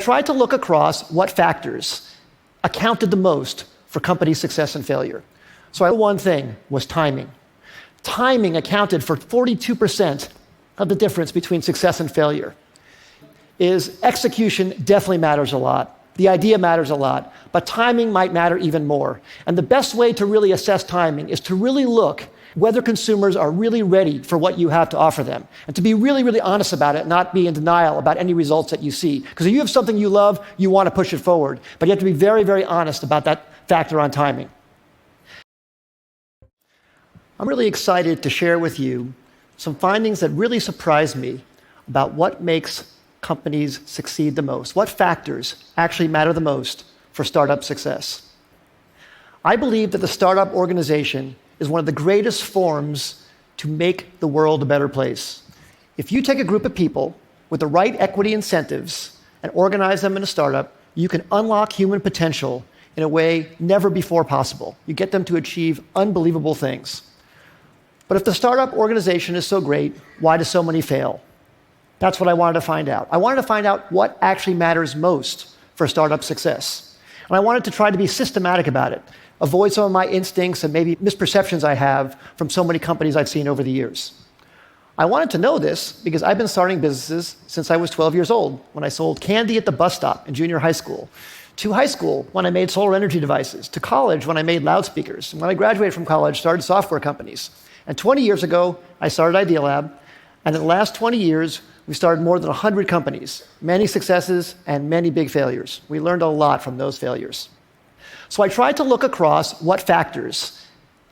Tried to look across what factors accounted the most for company success and failure. So one thing was timing. Timing accounted for 42% of the difference between success and failure. Execution definitely matters a lot. The idea matters a lot, but timing might matter even more. And the best way to really assess timing is to really look whether consumers are really ready for what you have to offer them, and to be really, really honest about it, not be in denial about any results that you see. Because if you have something you love, you want to push it forward, but you have to be very, very honest about that factor on timing. I'm really excited to share with you some findings that really surprised me about what makes companies succeed the most, what factors actually matter the most for startup success. I believe that the startup organization is one of the greatest forms to make the world a better place. If you take a group of people with the right equity incentives and organize them in a startup, you can unlock human potential in a way never before possible. You get them to achieve unbelievable things. But if the startup organization is so great, why do so many fail? That's what I wanted to find out. I wanted to find out what actually matters most for startup success. And I wanted to try to be systematic about it, avoid some of my instincts and maybe misperceptions I have from so many companies I've seen over the years. I wanted to know this because I've been starting businesses since I was 12 years old, when I sold candy at the bus stop in junior high school, to high school when I made solar energy devices, to college when I made loudspeakers, and when I graduated from college, started software companies. And 20 years ago, I started Idealab, and in the last 20 years, we started more than 100 companies, many successes and many big failures. We learned a lot from those failures. So I tried to look across what factors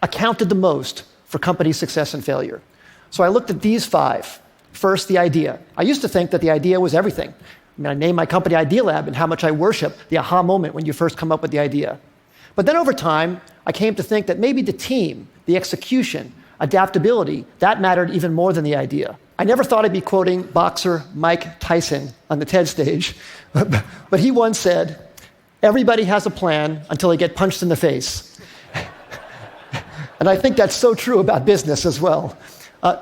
accounted the most for company success and failure. So I looked at these 5. First, the idea. I used to think that the idea was everything. I named my company Idealab and how much I worship the aha moment when you first come up with the idea. But then over time, I came to think that maybe the team, the execution, adaptability, that mattered even more than the idea. I never thought I'd be quoting boxer Mike Tyson on the TED stage, but he once said, "Everybody has a plan until they get punched in the face." And I think that's so true about business as well.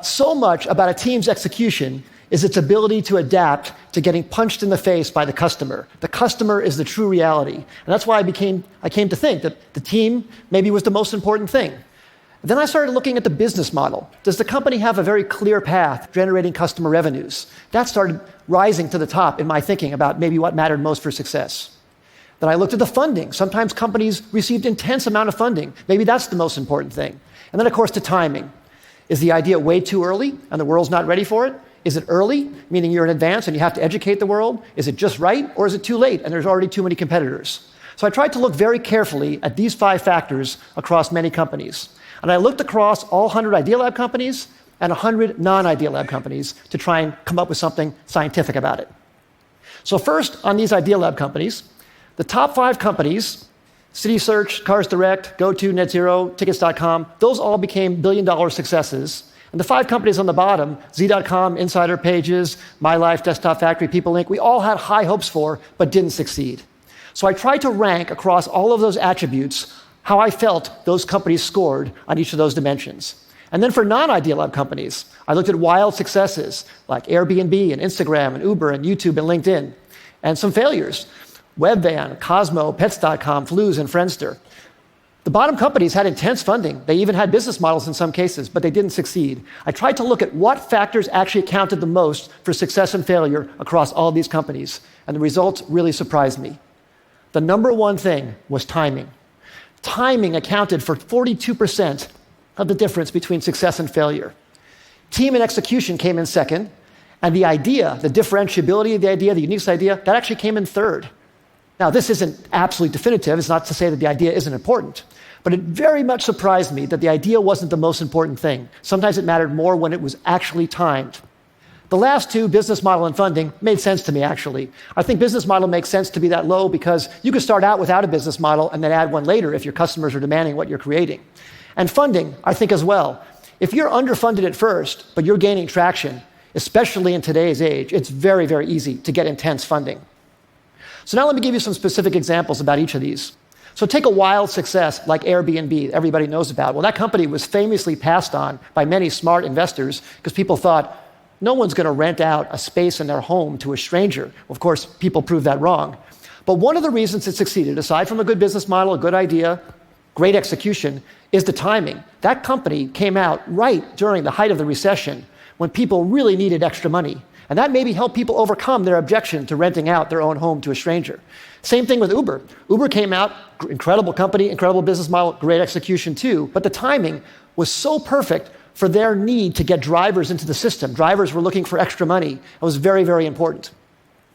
So much about a team's execution is its ability to adapt to getting punched in the face by the customer. The customer is the true reality. And that's why I came to think that the team maybe was the most important thing. Then I started looking at the business model. Does the company have a very clear path generating customer revenues? That started rising to the top in my thinking about maybe what mattered most for success. Then I looked at the funding. Sometimes companies received intense amount of funding. Maybe that's the most important thing. And then, of course, the timing. Is the idea way too early and the world's not ready for it? Is it early, meaning you're in advance and you have to educate the world? Is it just right, or is it too late and there's already too many competitors? So I tried to look very carefully at these 5 factors across many companies. And I looked across all 100 Idealab companies and 100 non-Idealab companies to try and come up with something scientific about it. So first, on these Idealab companies, the top 5 companies, CitySearch, Cars Direct, GoTo, NetZero, Tickets.com, those all became billion-dollar successes. And the 5 companies on the bottom, Z.com, Insider Pages, MyLife, Desktop Factory, People Inc., we all had high hopes for, but didn't succeed. So I tried to rank across all of those attributes how I felt those companies scored on each of those dimensions. And then for non-Idealab companies, I looked at wild successes like Airbnb and Instagram and Uber and YouTube and LinkedIn, and some failures, Webvan, Cosmo, Pets.com, Flues, and Friendster. The bottom companies had intense funding. They even had business models in some cases, but they didn't succeed. I tried to look at what factors actually accounted the most for success and failure across all of these companies, and the results really surprised me. The number one thing was timing. Timing accounted for 42% of the difference between success and failure. Team and execution came in second, and the idea, the differentiability of the idea, the unique idea, that actually came in third. Now, this isn't absolutely definitive. It's not to say that the idea isn't important, but it very much surprised me that the idea wasn't the most important thing. Sometimes it mattered more when it was actually timed. The last 2, business model and funding, made sense to me, actually. I think business model makes sense to be that low because you could start out without a business model and then add one later if your customers are demanding what you're creating. And funding, I think as well. If you're underfunded at first, but you're gaining traction, especially in today's age, it's very, very easy to get intense funding. So now let me give you some specific examples about each of these. So take a wild success like Airbnb, everybody knows about. Well, that company was famously passed on by many smart investors because people thought, No one's going to rent out a space in their home to a stranger. Of course, people proved that wrong. But one of the reasons it succeeded, aside from a good business model, a good idea, great execution, is the timing. That company came out right during the height of the recession when people really needed extra money. And that maybe helped people overcome their objection to renting out their own home to a stranger. Same thing with Uber. Uber came out, incredible company, incredible business model, great execution too, but the timing was so perfect for their need to get drivers into the system. Drivers were looking for extra money. It was very, very important.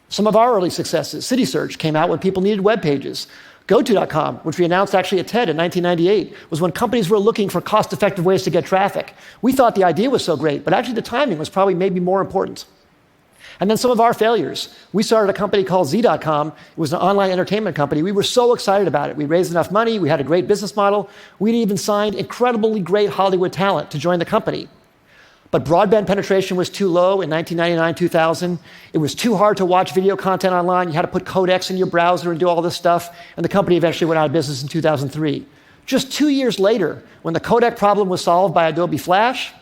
Some of our early successes, CitySearch came out when people needed web pages. GoTo.com, which we announced actually at TED in 1998, was when companies were looking for cost-effective ways to get traffic. We thought the idea was so great, but actually the timing was probably maybe more important. And then some of our failures. We started a company called Z.com. It was an online entertainment company. We were so excited about it. We raised enough money. We had a great business model. We'd even signed incredibly great Hollywood talent to join the company. But broadband penetration was too low in 1999, 2000. It was too hard to watch video content online. You had to put codecs in your browser and do all this stuff. And the company eventually went out of business in 2003. Just 2 years later, when the codec problem was solved by Adobe Flash,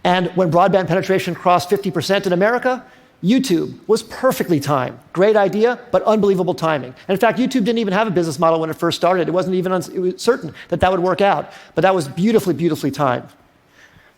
and when broadband penetration crossed 50% in America, YouTube was perfectly timed. Great idea, but unbelievable timing. And in fact, YouTube didn't even have a business model when it first started. It wasn't even it was certain that that would work out. But that was beautifully, beautifully timed.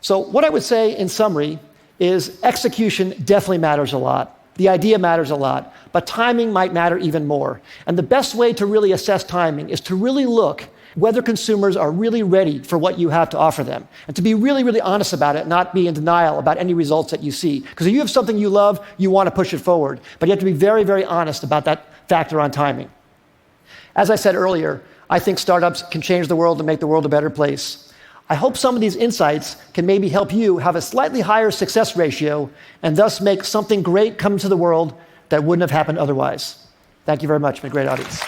So what I would say in summary is execution definitely matters a lot. The idea matters a lot, but timing might matter even more. And the best way to really assess timing is to really look whether consumers are really ready for what you have to offer them, and to be really, really honest about it, not be in denial about any results that you see. Because if you have something you love, you want to push it forward, but you have to be very, very honest about that factor on timing. As I said earlier, I think startups can change the world and make the world a better place. I hope some of these insights can maybe help you have a slightly higher success ratio and thus make something great come to the world that wouldn't have happened otherwise. Thank you very much. It's been a great audience.